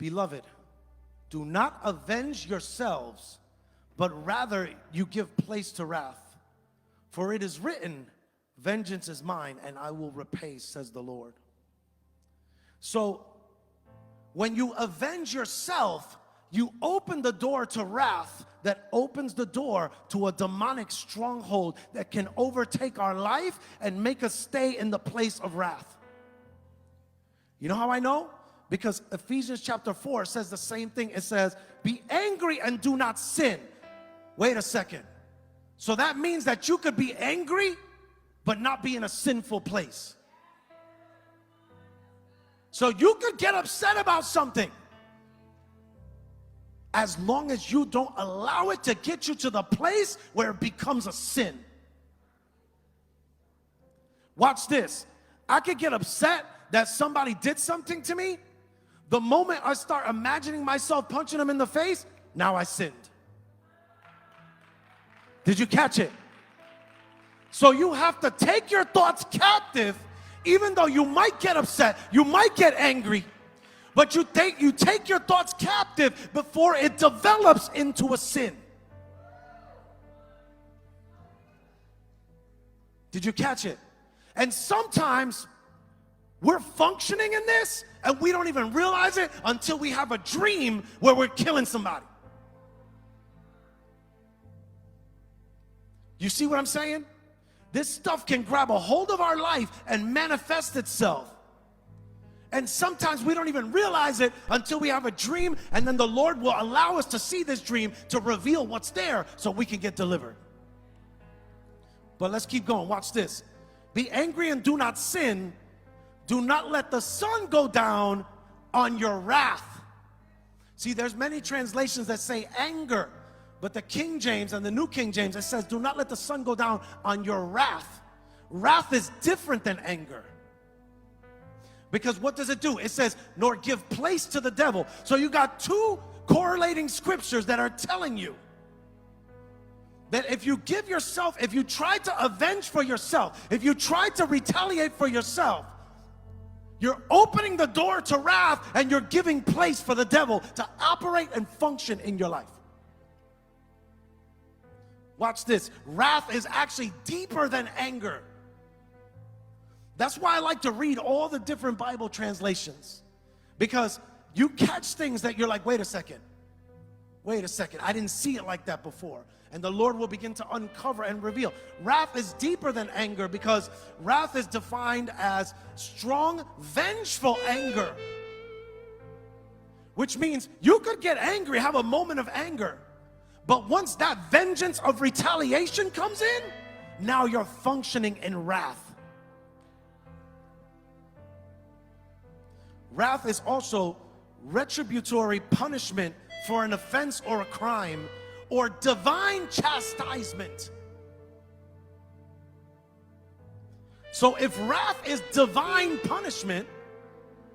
Beloved, do not avenge yourselves, but rather you give place to wrath. For it is written, vengeance is mine, and I will repay, says the Lord. So, when you avenge yourself, you open the door to wrath that opens the door to a demonic stronghold that can overtake our life and make us stay in the place of wrath. You know how I know? Because Ephesians chapter 4 says the same thing. It says, be angry and do not sin. Wait a second. So that means that you could be angry, but not be in a sinful place. So you could get upset about something, as long as you don't allow it to get you to the place where it becomes a sin. Watch this. I could get upset that somebody did something to me. The moment I start imagining myself punching them in the face, now I sinned. Did you catch it? So you have to take your thoughts captive, even though you might get upset, you might get angry, but you take your thoughts captive before it develops into a sin. Did you catch it? And sometimes we're functioning in this and we don't even realize it until we have a dream where we're killing somebody. You see what I'm saying? This stuff can grab a hold of our life and manifest itself. And sometimes we don't even realize it until we have a dream, and then the Lord will allow us to see this dream to reveal what's there so we can get delivered. But let's keep going. Watch this. Be angry and do not sin. Do not let the sun go down on your wrath. See, there's many translations that say anger, but the King James and the New King James, it says, do not let the sun go down on your wrath. Wrath is different than anger. Because what does it do? It says, nor give place to the devil. So you got two correlating scriptures that are telling you that if you give yourself, if you try to avenge for yourself, if you try to retaliate for yourself, you're opening the door to wrath and you're giving place for the devil to operate and function in your life. Watch this. Wrath is actually deeper than anger. That's why I like to read all the different Bible translations, because you catch things that you're like, wait a second, I didn't see it like that before. And the Lord will begin to uncover and reveal. Wrath is deeper than anger, because wrath is defined as strong, vengeful anger, which means you could get angry, have a moment of anger, but once that vengeance of retaliation comes in, now you're functioning in wrath. Wrath is also retributory punishment for an offense or a crime, or divine chastisement. So if wrath is divine punishment,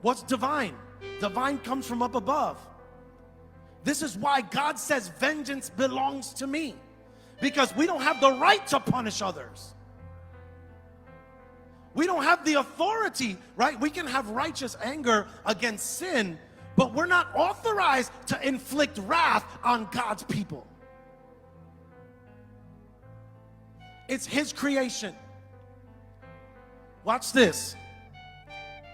what's divine? Divine comes from up above. This is why God says vengeance belongs to me, because we don't have the right to punish others. We don't have the authority, right? We can have righteous anger against sin, but we're not authorized to inflict wrath on God's people. It's His creation. Watch this.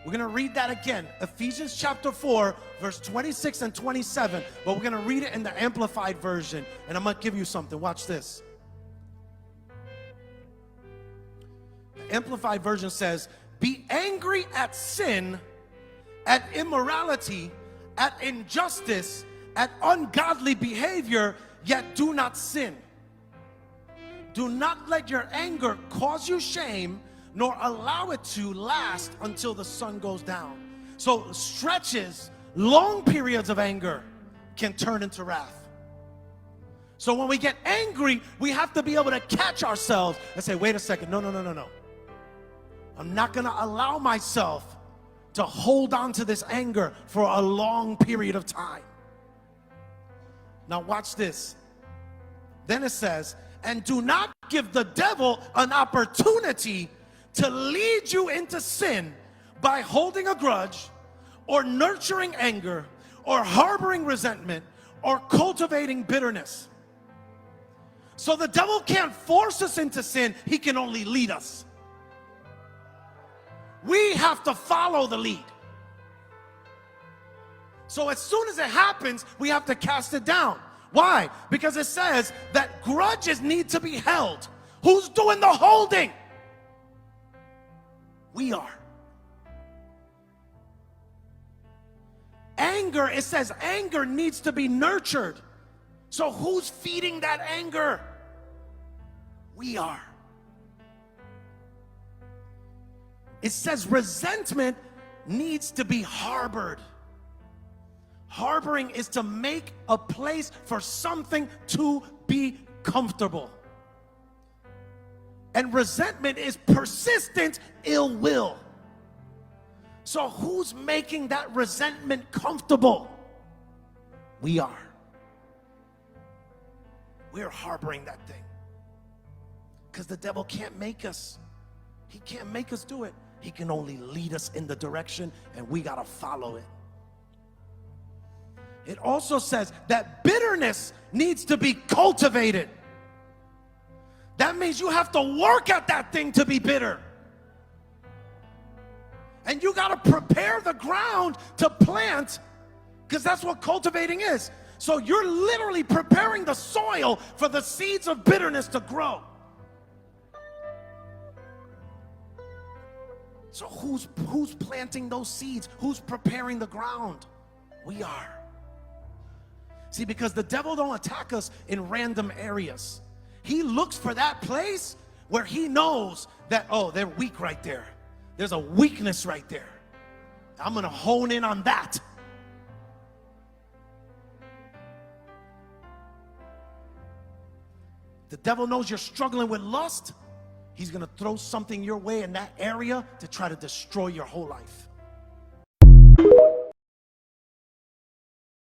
We're going to read that again. Ephesians chapter 4, verse 26 and 27. But we're going to read it in the Amplified version. And I'm going to give you something. Watch this. The Amplified version says, be angry at sin, at immorality, at injustice, at ungodly behavior, yet do not sin. Do not let your anger cause you shame, nor allow it to last until the sun goes down. So stretches, long periods of anger can turn into wrath. So when we get angry, we have to be able to catch ourselves and say, wait a second, no. I'm not going to allow myself to hold on to this anger for a long period of time. Now watch this. Then it says, and do not give the devil an opportunity to lead you into sin by holding a grudge or nurturing anger or harboring resentment or cultivating bitterness. So the devil can't force us into sin, he can only lead us. We have to follow the lead. So as soon as it happens, we have to cast it down. Why? Because it says that grudges need to be held. Who's doing the holding? We are. Anger, it says anger needs to be nurtured. So who's feeding that anger? We are. It says resentment needs to be harbored. Harboring is to make a place for something to be comfortable. And resentment is persistent ill will. So who's making that resentment comfortable? We are. We're harboring that thing. Because the devil can't make us. He can't make us do it. He can only lead us in the direction, and we got to follow it. It also says that bitterness needs to be cultivated. That means you have to work at that thing to be bitter. And you got to prepare the ground to plant, because that's what cultivating is. So you're literally preparing the soil for the seeds of bitterness to grow. So who's planting those seeds? Who's preparing the ground? We are. See, because the devil don't attack us in random areas. He looks for that place where he knows that, oh, they're weak right there. There's a weakness right there. I'm going to hone in on that. The devil knows you're struggling with lust. He's going to throw something your way in that area to try to destroy your whole life.